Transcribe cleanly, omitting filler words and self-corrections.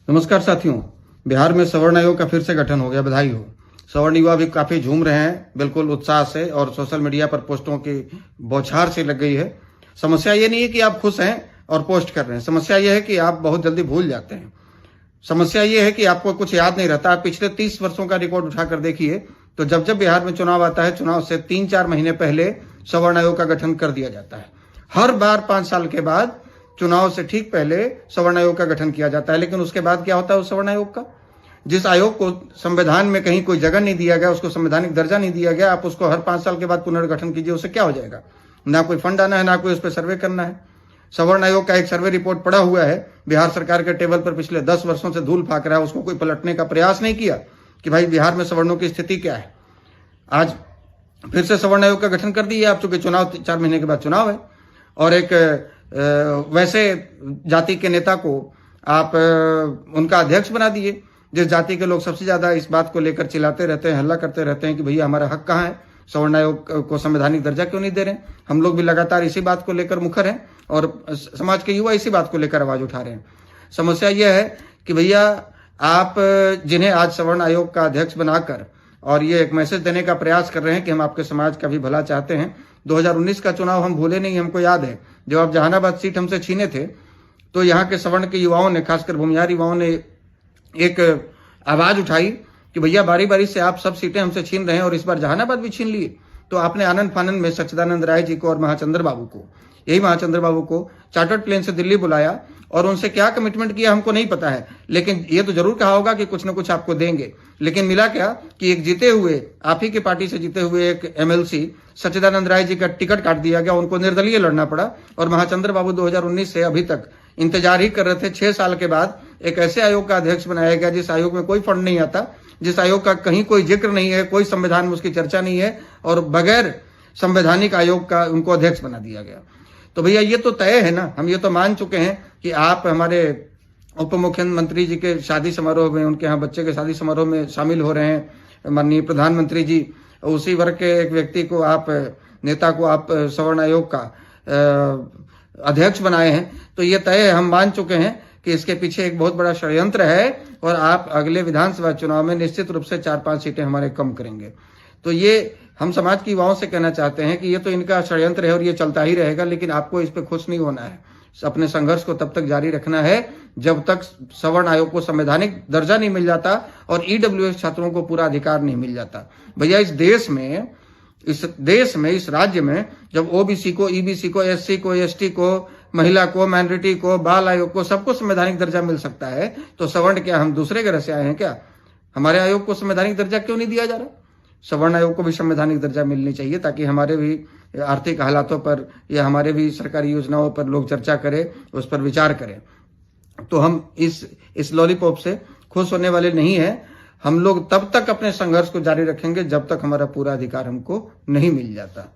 नमस्कार साथियों, बिहार में सवर्ण आयोग का फिर से गठन हो गया, बधाई हो। सवर्ण युवा भी काफी झूम रहे हैं, बिल्कुल उत्साह से, और सोशल मीडिया पर पोस्टों की बौछार से लग गई है। समस्या ये नहीं है कि आप खुश हैं और पोस्ट कर रहे हैं, समस्या ये है कि आप बहुत जल्दी भूल जाते हैं। समस्या ये है कि आपको कुछ याद नहीं रहता। आप पिछले 30 वर्षों का रिकॉर्ड उठाकर देखिए, तो जब जब बिहार में चुनाव आता है, चुनाव से 3-4 महीने पहले सवर्ण आयोग का गठन कर दिया जाता है। हर बार 5 साल के बाद चुनाव से ठीक पहले सवर्ण आयोग का गठन किया जाता है। लेकिन उसके बाद क्या होता है उस सवर्ण आयोग का? जिस आयोग को संविधान में कहीं कोई जगह नहीं दिया गया, उसको संवैधानिक दर्जा नहीं दिया गया, आप उसको हर 5 साल के बाद पुनर्गठन कीजिए, उससे क्या हो जाएगा? ना कोई फंड आना है, ना कोई उस पर सर्वे करना है। सवर्ण आयोग का एक सर्वे रिपोर्ट पड़ा हुआ है, बिहार सरकार के टेबल पर पिछले 10 वर्षों से धूल फाक रहा है। उसको कोई पलटने का प्रयास नहीं किया कि भाई बिहार में सवर्णों की स्थिति क्या है। आज फिर से सवर्ण आयोग का गठन कर दिया आप, चूंकि चुनाव 4 महीने के बाद चुनाव है, और एक वैसे जाति के नेता को आप उनका अध्यक्ष बना दिए, जिस जाति के लोग सबसे ज्यादा इस बात को लेकर चिल्लाते रहते हैं, हल्ला करते रहते हैं कि भैया हमारा हक कहाँ है, सवर्ण आयोग को संवैधानिक दर्जा क्यों नहीं दे रहे हैं। हम लोग भी लगातार इसी बात को लेकर मुखर हैं और समाज के युवा इसी बात को लेकर आवाज उठा रहे हैं। समस्या यह है कि भैया आप जिन्हें आज सवर्ण आयोग का अध्यक्ष बनाकर और ये एक मैसेज देने का प्रयास कर रहे हैं कि हम आपके समाज का भी भला चाहते हैं। 2019 का चुनाव हम भूले नहीं, हमको याद है जब आप जहानाबाद सीट हमसे छीने थे, तो यहाँ के सवर्ण के युवाओं ने, खासकर भूमिहार युवाओं ने एक आवाज उठाई कि भैया बारी बारी से आप सब सीटें हमसे छीन रहे हैं और इस बार जहानाबाद भी छीन लिए। तो आपने आनंद फानंद में सच्चिदानंद राय जी को और महाचंद्र बाबू को, यही महाचंद्र बाबू को चार्टर्ड प्लेन से दिल्ली बुलाया और उनसे क्या कमिटमेंट किया हमको नहीं पता है, लेकिन ये तो जरूर कहा होगा कि कुछ न कुछ आपको देंगे। लेकिन मिला क्या कि एक जीते हुए, आप ही की पार्टी से जीते हुए एक एमएलसी सच्चिदानंद राय जी का टिकट काट दिया गया, उनको निर्दलीय लड़ना पड़ा। और महाचंद्र बाबू 2019 से अभी तक इंतजार ही कर रहे थे। 6 साल के बाद एक ऐसे आयोग का अध्यक्ष बनाया गया जिस आयोग में कोई फंड नहीं आता, जिस आयोग का कहीं कोई जिक्र नहीं है, कोई संविधान में उसकी चर्चा नहीं है, और बगैर संवैधानिक आयोग का उनको अध्यक्ष बना दिया गया। तो भैया ये तो तय है ना, हम ये तो मान चुके हैं कि आप हमारे उप मुख्यमंत्री जी के शादी समारोह में, उनके यहाँ बच्चे के शादी समारोह में शामिल हो रहे हैं। माननीय प्रधानमंत्री जी, उसी वर्ग के एक व्यक्ति को, आप नेता को आप सवर्ण आयोग का अध्यक्ष बनाए हैं। तो ये तय है, हम मान चुके हैं कि इसके पीछे एक बहुत बड़ा षड्यंत्र है और आप अगले विधानसभा चुनाव में निश्चित रूप से 4-5 सीटें हमारे कम करेंगे। तो ये हम समाज के युवाओं से कहना चाहते हैं कि ये तो इनका षड्यंत्र है और ये चलता ही रहेगा, लेकिन आपको इस पे खुश नहीं होना है। अपने संघर्ष को तब तक जारी रखना है जब तक सवर्ण आयोग को संवैधानिक दर्जा नहीं मिल जाता और ईडब्ल्यूएस छात्रों को पूरा अधिकार नहीं मिल जाता। भैया इस देश में, इस राज्य में जब ओबीसी को, ईबीसी को, एससी को, एसटी को, महिला को, माइनॉरिटी को, बाल आयोग को, सबको संवैधानिक दर्जा मिल सकता है, तो सवर्ण क्या हम दूसरे ग्रह से आए हैं क्या? हमारे आयोग को संवैधानिक दर्जा क्यों नहीं दिया जा रहा? सवर्ण आयोग को भी संवैधानिक दर्जा मिलनी चाहिए, ताकि हमारे भी आर्थिक हालातों पर या हमारे भी सरकारी योजनाओं पर लोग चर्चा करें, उस पर विचार करें। तो हम इस लॉलीपॉप से खुश होने वाले नहीं हैं। हम लोग तब तक अपने संघर्ष को जारी रखेंगे जब तक हमारा पूरा अधिकार हमको नहीं मिल जाता।